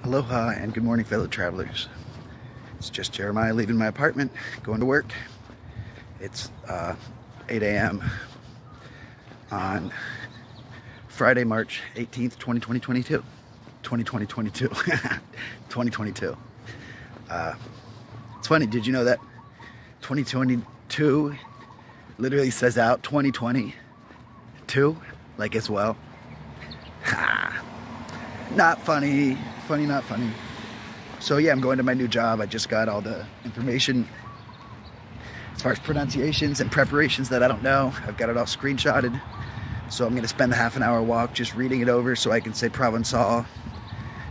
Aloha and good morning, fellow travelers. It's just Jeremiah leaving my apartment, going to work. It's 8 a.m. on Friday, March 18th, 2022. 2022. It's funny, did you know that 2022 literally says out 2022, like as well? Not funny. Funny, not funny. So yeah, I'm going to my new job. I just got all the information as far as pronunciations and preparations that I don't know. I've got it all screenshotted. So I'm going to spend the half an hour walk just reading it over so I can say Provençal,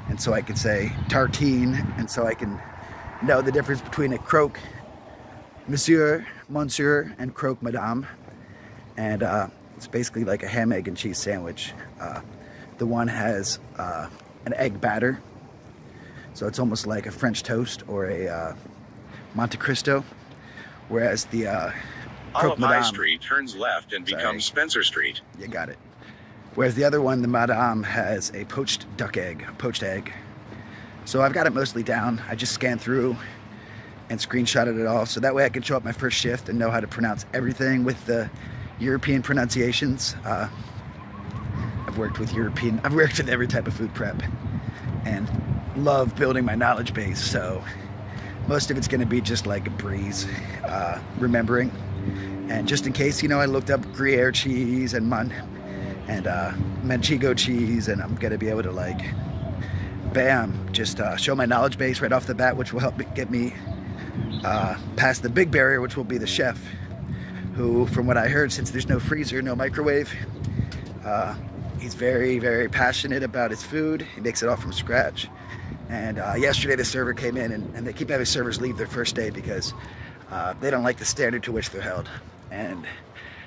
and so I can say tartine, and so I can know the difference between a croque monsieur, and croque madame. And it's basically like a ham, egg, and cheese sandwich. The one has an egg batter, so it's almost like a French toast or a Monte Cristo, whereas the croque Alamo madame Street turns left and becomes Spencer Street. You got it. Whereas the other one, the madame, has a poached egg. So I've got it mostly down. I just scanned through and screenshotted it all, so that way I can show up my first shift and know how to pronounce everything with the European pronunciations. I've worked with every type of food prep and love building my knowledge base, so most of it's going to be just like a breeze, remembering. And just in case, I looked up Gruyere cheese and Manchego cheese, and I'm going to be able to, like, bam, just show my knowledge base right off the bat, which will help get me past the big barrier, which will be the chef, who, from what I heard, since there's no freezer, no microwave, he's very, very passionate about his food. He makes it all from scratch. And yesterday the server came in, and they keep having servers leave their first day because they don't like the standard to which they're held. And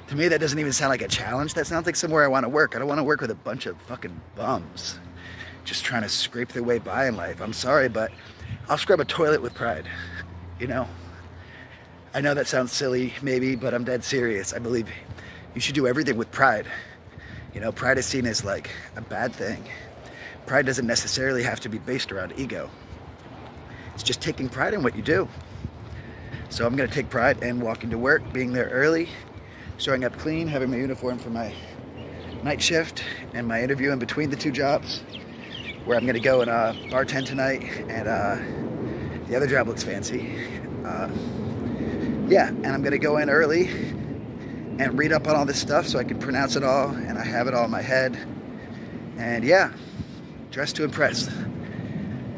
to me, that doesn't even sound like a challenge. That sounds like somewhere I want to work. I don't want to work with a bunch of fucking bums just trying to scrape their way by in life. I'm sorry, but I'll scrub a toilet with pride. I know that sounds silly, maybe, but I'm dead serious. I believe you should do everything with pride. Pride is seen as like a bad thing. Pride doesn't necessarily have to be based around ego. It's just taking pride in what you do. So I'm going to take pride in walking to work, being there early, showing up clean, having my uniform for my night shift, and my interview in between the two jobs, where I'm going to go and bartend tonight, and the other job looks fancy. Yeah, and I'm going to go in early and read up on all this stuff so I can pronounce it all, and I have it all in my head. And yeah, dress to impress.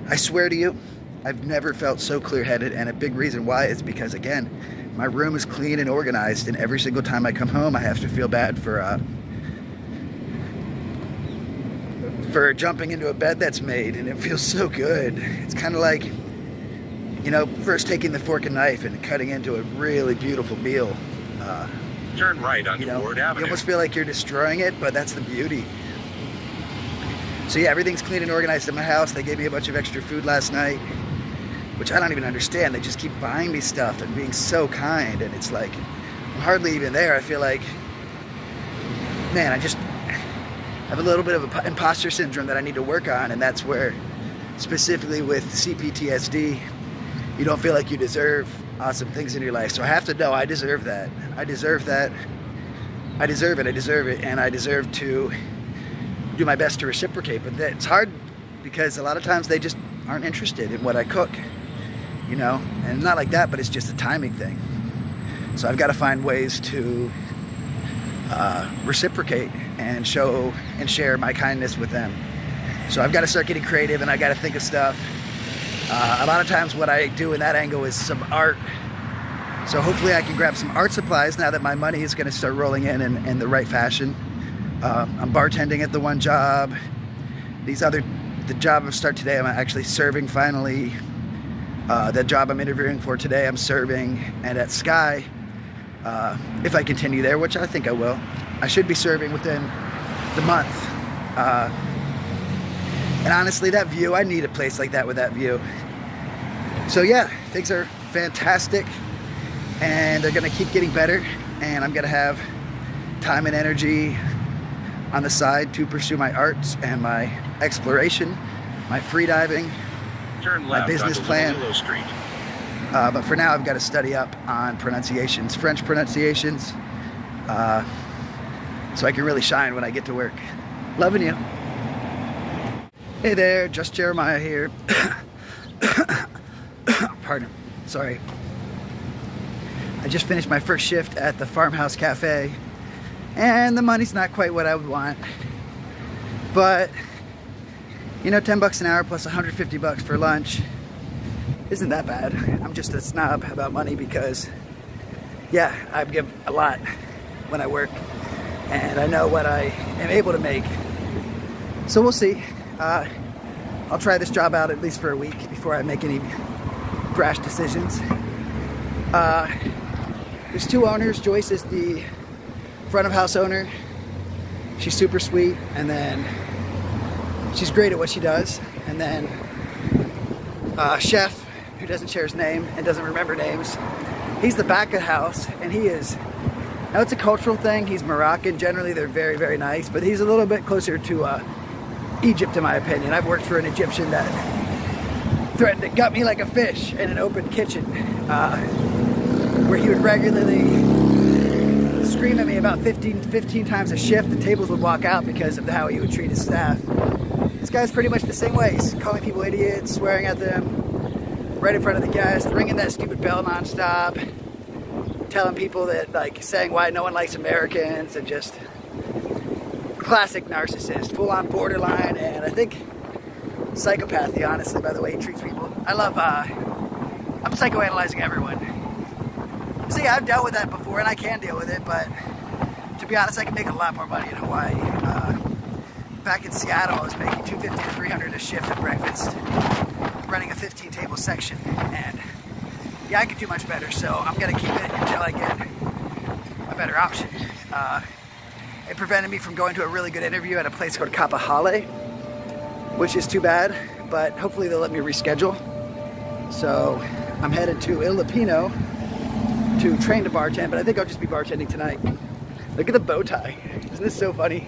I swear to you, I've never felt so clear-headed, and a big reason why is because, again, my room is clean and organized, and every single time I come home I have to feel bad for jumping into a bed that's made, and it feels so good. It's kind of like, first taking the fork and knife and cutting into a really beautiful meal. Turn right onto Ward Avenue. You almost feel like you're destroying it, but that's the beauty. So yeah, everything's clean and organized in my house. They gave me a bunch of extra food last night, which I don't even understand. They just keep buying me stuff and being so kind, and it's like, I'm hardly even there. I feel like, man, I just have a little bit of imposter syndrome that I need to work on, and that's where, specifically with CPTSD, you don't feel like you deserve awesome things in your life. So I have to know I deserve that. I deserve that. I deserve it. And I deserve to do my best to reciprocate. But it's hard because a lot of times they just aren't interested in what I cook, and not like that, but it's just a timing thing. So I've got to find ways to reciprocate and show and share my kindness with them. So I've got to start getting creative, and I got to think of stuff. A lot of times what I do in that angle is some art. So hopefully I can grab some art supplies now that my money is going to start rolling in the right fashion. I'm bartending at the one job. The job I start today, I'm actually serving finally. The job I'm interviewing for today, I'm serving. And at Sky, if I continue there, which I think I will, I should be serving within the month. And honestly, that view, I need a place like that with that view. So yeah, things are fantastic, and they're gonna keep getting better, and I'm gonna have time and energy on the side to pursue my arts and my exploration my free diving, Turn left my business onto plan. Willow Street. But for now, I've got to study up on pronunciations, French pronunciations, so I can really shine when I get to work. Loving you. Hey there, just Jeremiah here. Pardon, sorry. I just finished my first shift at the Farmhouse Cafe, and the money's not quite what I would want. But, you know, 10 bucks an hour plus 150 bucks for lunch isn't that bad. I'm just a snob about money because, yeah, I give a lot when I work, and I know what I am able to make. So we'll see. I'll try this job out at least for a week before I make any brash decisions. There's two owners. Joyce is the front of house owner. She's super sweet, and then she's great at what she does. And then chef, who doesn't share his name and doesn't remember names, he's the back of the house, and he is, now it's a cultural thing, he's Moroccan. Generally they're very, very nice, but he's a little bit closer to Egypt in my opinion. I've worked for an Egyptian that threatened to gut me like a fish in an open kitchen, where he would regularly scream at me about 15 times a shift. The tables would walk out because of how he would treat his staff. This guy's pretty much the same way. He's calling people idiots, swearing at them right in front of the guests, ringing that stupid bell nonstop, telling people that, like, saying why no one likes Americans, and just classic narcissist, full-on borderline, and I think psychopathy, honestly, by the way he treats people. I'm psychoanalyzing everyone. See, I've dealt with that before, and I can deal with it, but to be honest, I can make a lot more money in Hawaii. Back in Seattle, I was making $250 to $300 a shift at breakfast, running a 15-table section, and yeah, I could do much better, so I'm gonna keep it until I get a better option. It prevented me from going to a really good interview at a place called Kapahale, which is too bad, but hopefully they'll let me reschedule. So I'm headed to Ilipino to train to bartend, but I think I'll just be bartending tonight. Look at the bow tie. Isn't this so funny?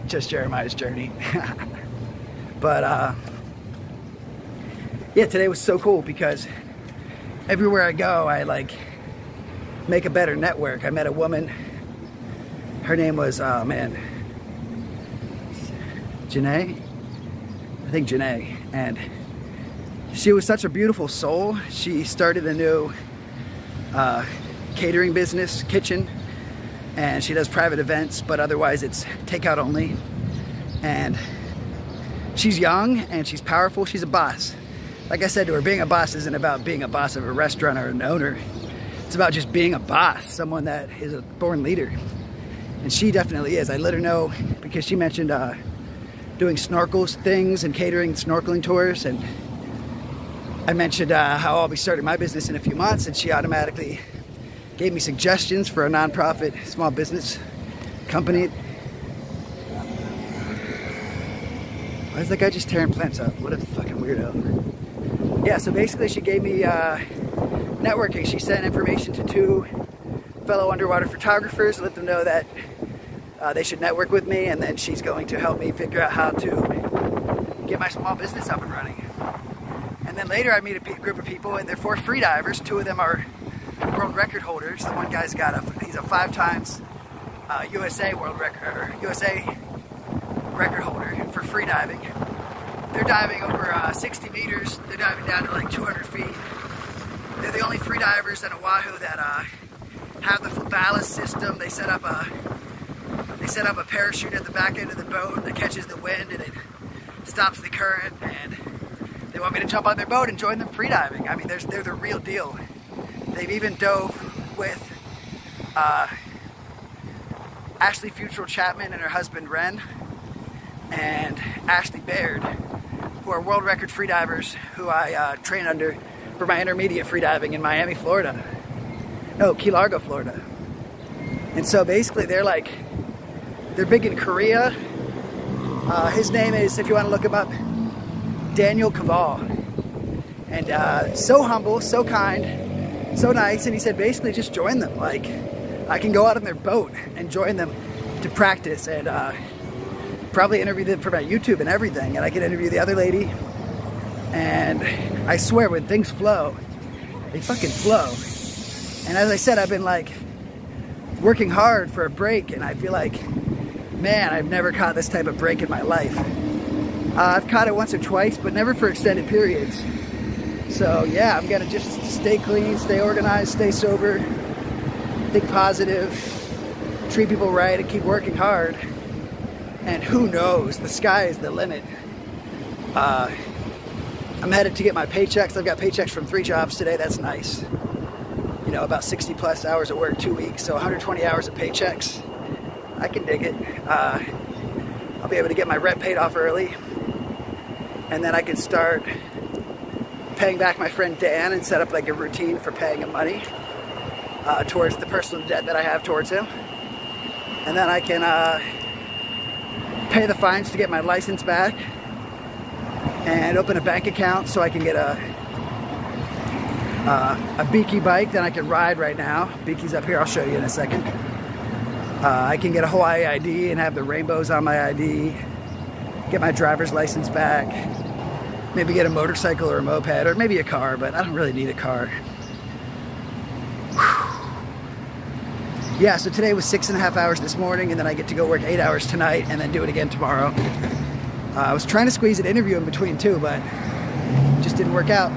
Just Jeremiah's journey. But yeah, today was so cool because everywhere I go, I like make a better network. I met a woman. Her name was, Janae? I think Janae. And she was such a beautiful soul. She started a new catering business, kitchen, and she does private events, but otherwise it's takeout only. And she's young and she's powerful. She's a boss. Like I said to her, being a boss isn't about being a boss of a restaurant or an owner. It's about just being a boss, someone that is a born leader. And she definitely is. I let her know because she mentioned doing snorkels things and catering snorkeling tours, and I mentioned how I'll be starting my business in a few months, and she automatically gave me suggestions for a nonprofit small business company. Why is that guy just tearing plants up? What a fucking weirdo. Yeah, so basically she gave me networking. She sent information to 2 fellow underwater photographers, let them know that they should network with me, and then she's going to help me figure out how to get my small business up and running. And then later I meet a group of people, and they're 4 free divers. 2 of them are world record holders. The one guy's he's a 5 times USA world record, or USA record holder for free diving. They're diving over 60 meters. They're diving down to like 200 feet. They're the only free divers in Oahu that have the full ballast system. They set up a parachute at the back end of the boat that catches the wind and it stops the current, and they want me to jump on their boat and join them free diving. I mean, they're the real deal. They've even dove with Ashley Futrell Chapman and her husband Ren and Ashley Baird, who are world record free divers who I train under for my intermediate free diving in Miami, Florida. No, Key Largo, Florida. And so basically they're big in Korea. His name is, if you want to look him up, Daniel Kaval. And so humble, so kind, so nice. And he said basically just join them. Like, I can go out on their boat and join them to practice, and probably interview them for my YouTube and everything. And I can interview the other lady And I swear, when things flow, they fucking flow. And as I said, I've been like working hard for a break, and I feel like, man, I've never caught this type of break in my life. I've caught it once or twice, but never for extended periods. So yeah, I'm gonna just stay clean, stay organized, stay sober, think positive, treat people right, and keep working hard. And who knows, the sky is the limit. I'm headed to get my paychecks. I've got paychecks from 3 jobs today. That's nice. You know, about 60 plus hours of work, 2 weeks, so 120 hours of paychecks. I can dig it. I'll be able to get my rent paid off early, and then I can start paying back my friend Dan and set up like a routine for paying him money towards the personal debt that I have towards him. And then I can pay the fines to get my license back and open a bank account so I can get a Beaky bike that I can ride right now. Beaky's up here, I'll show you in a second. I can get a Hawaii ID and have the rainbows on my ID, get my driver's license back, maybe get a motorcycle or a moped, or maybe a car, but I don't really need a car. Whew. Yeah, so today was 6.5 hours this morning, and then I get to go work 8 hours tonight and then do it again tomorrow. I was trying to squeeze an interview in between too, but it just didn't work out.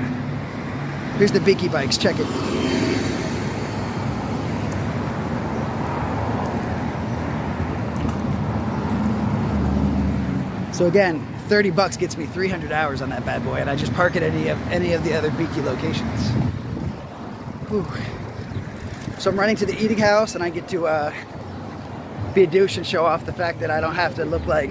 Here's the Beaky bikes, check it. So again, 30 bucks gets me 300 hours on that bad boy, and I just park at any of the other Beaky locations. Whew. So I'm running to the eating house, and I get to be a douche and show off the fact that I don't have to look like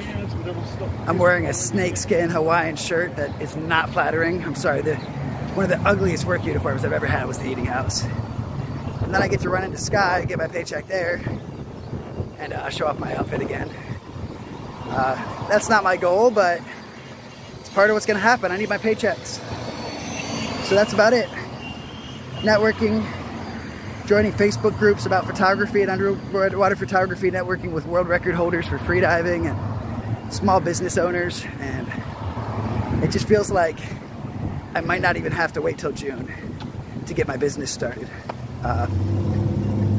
I'm wearing a snakeskin Hawaiian shirt that is not flattering. I'm sorry, one of the ugliest work uniforms I've ever had was the eating house. And then I get to run into Sky, get my paycheck there, and show off my outfit again. That's not my goal, but it's part of what's gonna happen. I need my paychecks. So that's about it. Networking, joining Facebook groups about photography and underwater photography, networking with world record holders for freediving and small business owners. And it just feels like I might not even have to wait till June to get my business started.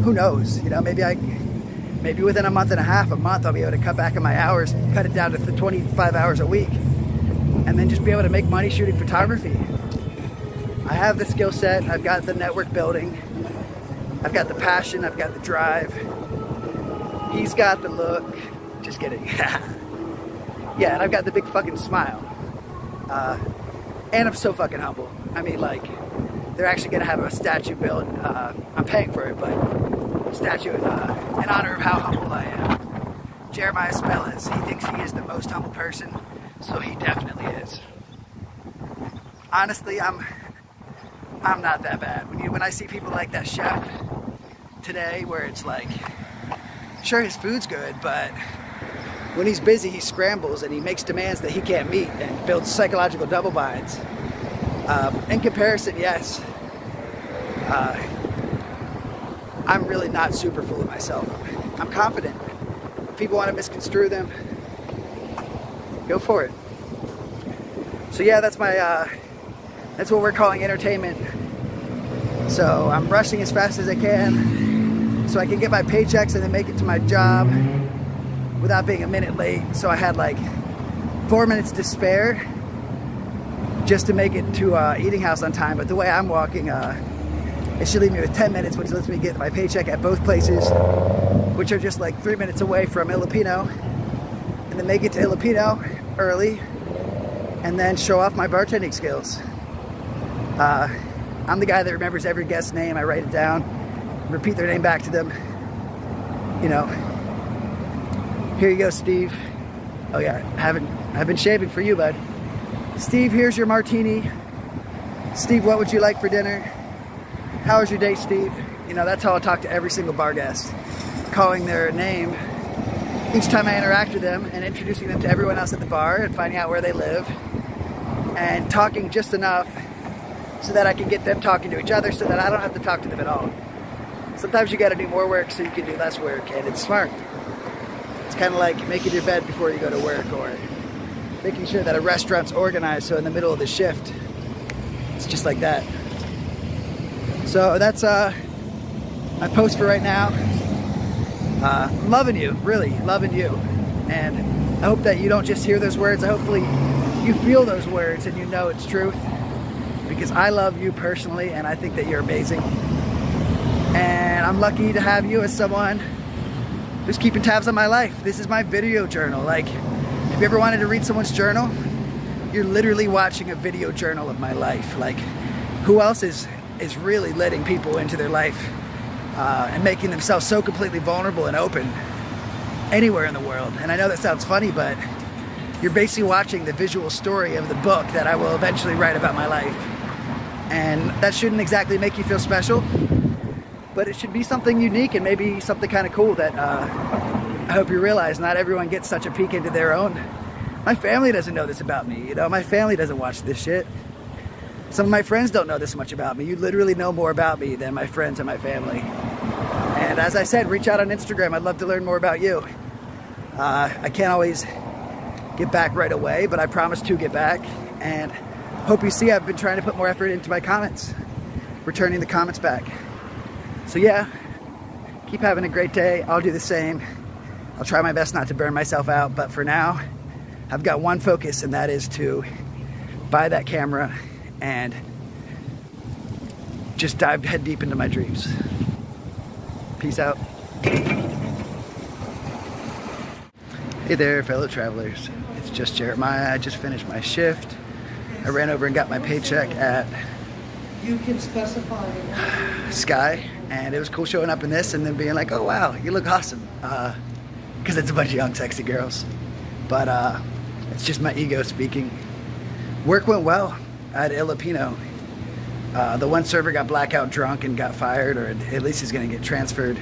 Who knows? You know, maybe within a month, I'll be able to cut back on my hours, cut it down to 25 hours a week, and then just be able to make money shooting photography. I have the skill set, I've got the network building, I've got the passion, I've got the drive. He's got the look. Just kidding. Yeah, and I've got the big fucking smile. And I'm so fucking humble. I mean, like, they're actually gonna have a statue built. I'm paying for it, but a statue in honor of how humble I am. Jeremiah Spellis, he thinks he is the most humble person, so he definitely is. Honestly, I'm not that bad. When I see people like that chef today, where it's like, sure, his food's good, but when he's busy, he scrambles and he makes demands that he can't meet and builds psychological double binds. In comparison, yes, I'm really not super full of myself. I'm confident. If people want to misconstrue them, go for it. So yeah, that's what we're calling entertainment. So I'm rushing as fast as I can so I can get my paychecks and then make it to my job without being a minute late. So I had like 4 minutes to spare just to make it to eating house on time. But the way I'm walking, it should leave me with 10 minutes, which lets me get my paycheck at both places, which are just like 3 minutes away from Ilipino, and then make it to Ilipino early, and then show off my bartending skills. I'm the guy that remembers every guest's name. I write it down, repeat their name back to them. You know, here you go, Steve. Oh yeah, I've been shaving for you, bud. Steve, here's your martini. Steve, what would you like for dinner? How was your day, Steve? You know, that's how I talk to every single bar guest, calling their name each time I interact with them and introducing them to everyone else at the bar and finding out where they live and talking just enough so that I can get them talking to each other so that I don't have to talk to them at all. Sometimes you gotta do more work so you can do less work, and it's smart. It's kind of like making your bed before you go to work, or making sure that a restaurant's organized, so in the middle of the shift, it's just like that. So that's my post for right now. Loving you, really loving you. And I hope that you don't just hear those words. Hopefully you feel those words and you know it's truth. Because I love you personally and I think that you're amazing. And I'm lucky to have you as someone who's keeping tabs on my life. This is my video journal. Like, if you ever wanted to read someone's journal, you're literally watching a video journal of my life. Like, who else is really letting people into their life and making themselves so completely vulnerable and open anywhere in the world? And I know that sounds funny, but you're basically watching the visual story of the book that I will eventually write about my life. And that shouldn't exactly make you feel special, but it should be something unique and maybe something kind of cool that I hope you realize not everyone gets such a peek into their own. My family doesn't know this about me, you know, my family doesn't watch this shit. Some of my friends don't know this much about me. You literally know more about me than my friends and my family. And as I said, reach out on Instagram. I'd love to learn more about you. I can't always get back right away, but I promise to get back. And hope you see I've been trying to put more effort into my comments, returning the comments back. So yeah, keep having a great day. I'll do the same. I'll try my best not to burn myself out, but for now, I've got one focus, and that is to buy that camera and just dive head deep into my dreams. Peace out. Hey there, fellow travelers. It's just Jeremiah. I just finished my shift. I ran over and got my paycheck at Sky, and it was cool showing up in this and then being like, oh wow, you look awesome. Because it's a bunch of young, sexy girls. But it's just my ego speaking. Work went well at Ilipino. The one server got blackout drunk and got fired, or at least he's gonna get transferred.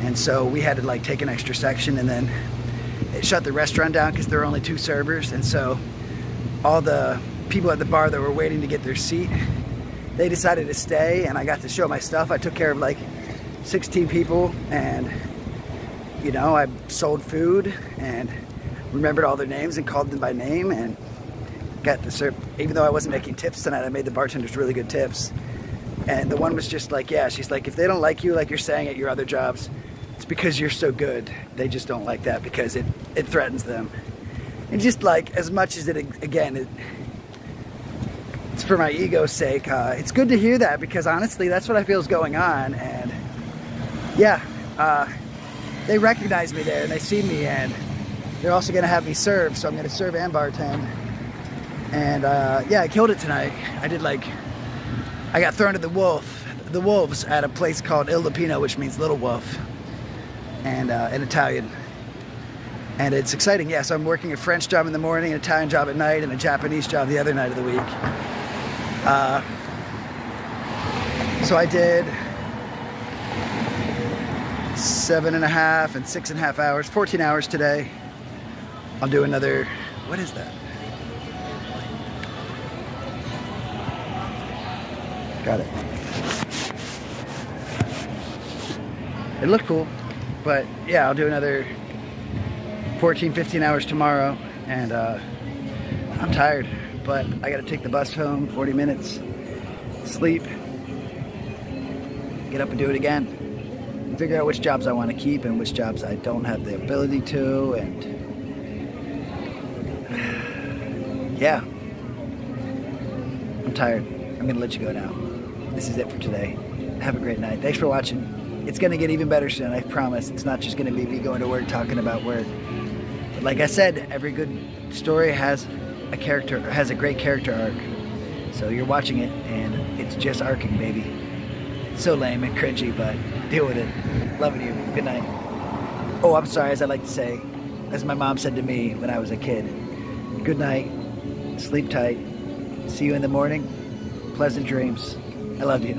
And so we had to like take an extra section, and then it shut the restaurant down because there were only 2 servers. And so all the people at the bar that were waiting to get their seat, they decided to stay, and I got to show my stuff. I took care of like 16 people, and you know, I sold food and remembered all their names and called them by name, and got to serve. Even though I wasn't making tips tonight, I made the bartenders really good tips. And the one was just like, yeah, she's like, if they don't like you like you're saying at your other jobs, it's because you're so good. They just don't like that because it threatens them. And just like, as much as it, again, it's for my ego's sake, it's good to hear that, because honestly, that's what I feel is going on. And yeah, they recognize me there and they see me, and they're also gonna have me serve, so I'm gonna serve and bartend. And yeah, I killed it tonight. I got thrown to the wolves at a place called Il Lupino, which means little wolf, and in Italian. And it's exciting, yeah, so I'm working a French job in the morning, an Italian job at night, and a Japanese job the other night of the week. So I did 7.5 and 6.5 hours, 14 hours today. I'll do another, what is that? Got it. It looked cool, but yeah, I'll do another 14, 15 hours tomorrow, and I'm tired, but I gotta take the bus home, 40 minutes, sleep, get up and do it again, and figure out which jobs I want to keep and which jobs I don't have the ability to, and yeah, I'm tired. I'm gonna let you go now. This is it for today. Have a great night. Thanks for watching. It's gonna get even better soon, I promise. It's not just gonna be me going to work talking about work. But like I said, every good story has a great character arc. So you're watching it and it's just arcing, baby. It's so lame and cringy, but deal with it. Loving you. Good night. Oh, I'm sorry, as I like to say, as my mom said to me when I was a kid, good night, sleep tight, see you in the morning, pleasant dreams. I love you.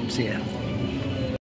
See ya.